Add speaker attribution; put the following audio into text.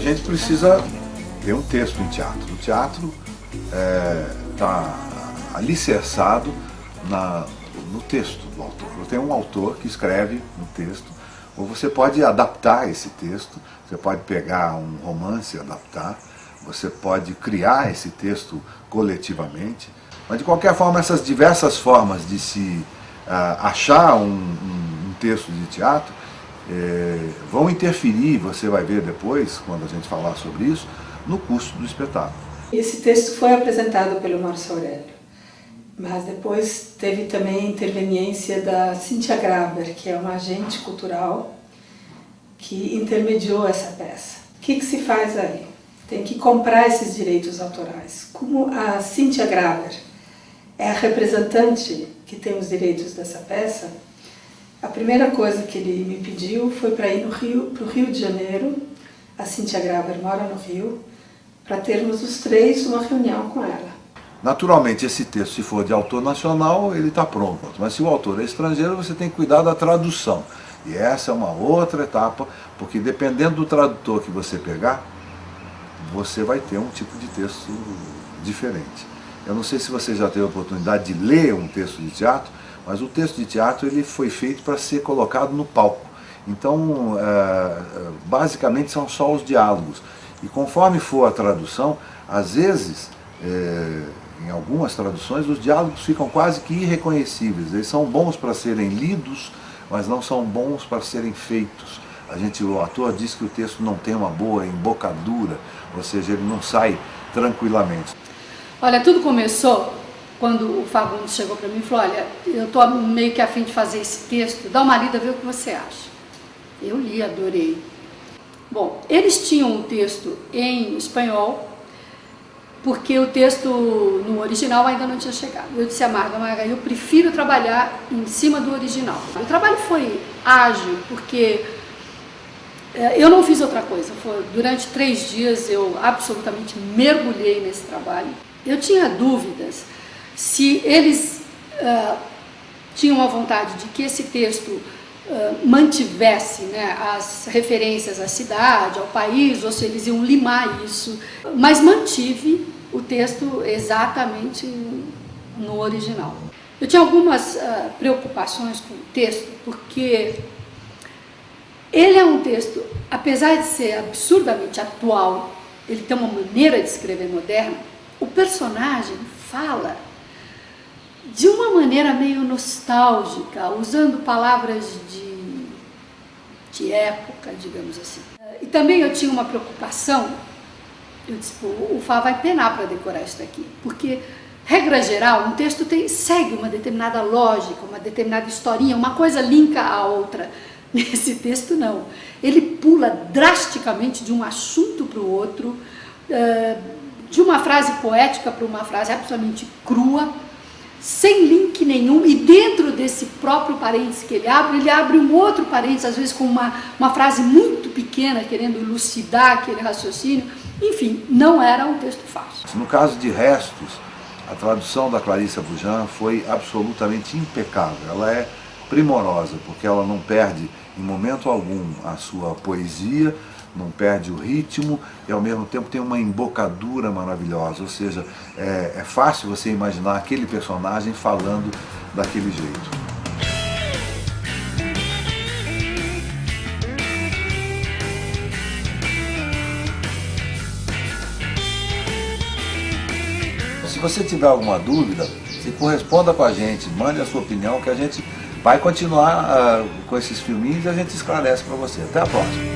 Speaker 1: gente precisa ter um texto em teatro. O teatro está alicerçado no texto do autor. Tem um autor que escreve um texto, ou você pode adaptar esse texto, você pode pegar um romance e adaptar, você pode criar esse texto coletivamente, mas de qualquer forma essas diversas formas de se achar um texto de teatro vão interferir, você vai ver depois, quando a gente falar sobre isso, no custo do espetáculo.
Speaker 2: Esse texto foi apresentado pelo Márcio Aurélio, mas depois teve também a interveniência da Cíntia Graber, que é uma agente cultural que intermediou essa peça. O que se faz aí? Tem que comprar esses direitos autorais. Como a Cíntia Graber é a representante que tem os direitos dessa peça, a primeira coisa que ele me pediu foi para ir para o Rio de Janeiro. A Cíntia Graber mora no Rio, para termos os três uma reunião com ela.
Speaker 1: Naturalmente, esse texto, se for de autor nacional, ele está pronto. Mas se o autor é estrangeiro, você tem que cuidar da tradução. E essa é uma outra etapa, porque dependendo do tradutor que você pegar, você vai ter um tipo de texto diferente. Eu não sei se você já teve a oportunidade de ler um texto de teatro, mas o texto de teatro ele foi feito para ser colocado no palco. Então, basicamente são só os diálogos. E conforme for a tradução, às vezes, em algumas traduções, os diálogos ficam quase que irreconhecíveis. Eles são bons para serem lidos, mas não são bons para serem feitos. O ator diz que o texto não tem uma boa embocadura, ou seja, ele não sai tranquilamente.
Speaker 3: Olha, tudo começou quando o Fagundes chegou para mim e falou: olha, eu estou meio que a fim de fazer esse texto, dá uma lida, vê o que você acha. Eu li, adorei. Bom, eles tinham um texto em espanhol, porque o texto no original ainda não tinha chegado. Eu disse a Marga, eu prefiro trabalhar em cima do original. O trabalho foi ágil, porque eu não fiz outra coisa. Durante 3 dias eu absolutamente mergulhei nesse trabalho. Eu tinha dúvidas se eles tinham a vontade de que esse texto mantivesse, né, as referências à cidade, ao país, ou se eles iam limar isso, mas mantive o texto exatamente no original. Eu tinha algumas preocupações com o texto, porque ele é um texto, apesar de ser absurdamente atual, ele tem uma maneira de escrever moderna, o personagem fala de uma maneira meio nostálgica, usando palavras de época, digamos assim. E também eu tinha uma preocupação, eu disse, o Fá vai penar para decorar isso daqui, porque, regra geral, um texto segue uma determinada lógica, uma determinada historinha, uma coisa linka a outra. Nesse texto não, ele pula drasticamente de um assunto para o outro, de uma frase poética para uma frase absolutamente crua, sem link nenhum, e dentro desse próprio parênteses que ele abre um outro parênteses, às vezes com uma frase muito pequena, querendo elucidar aquele raciocínio. Enfim, não era um texto fácil.
Speaker 1: No caso de Restos, a tradução da Clarissa Bujan foi absolutamente impecável. Ela é primorosa, porque ela não perde em momento algum a sua poesia, não perde o ritmo e ao mesmo tempo tem uma embocadura maravilhosa, ou seja, é fácil você imaginar aquele personagem falando daquele jeito. Se você tiver alguma dúvida, se corresponda com a gente, mande a sua opinião, que a gente vai continuar com esses filminhos e a gente esclarece para você. Até a próxima!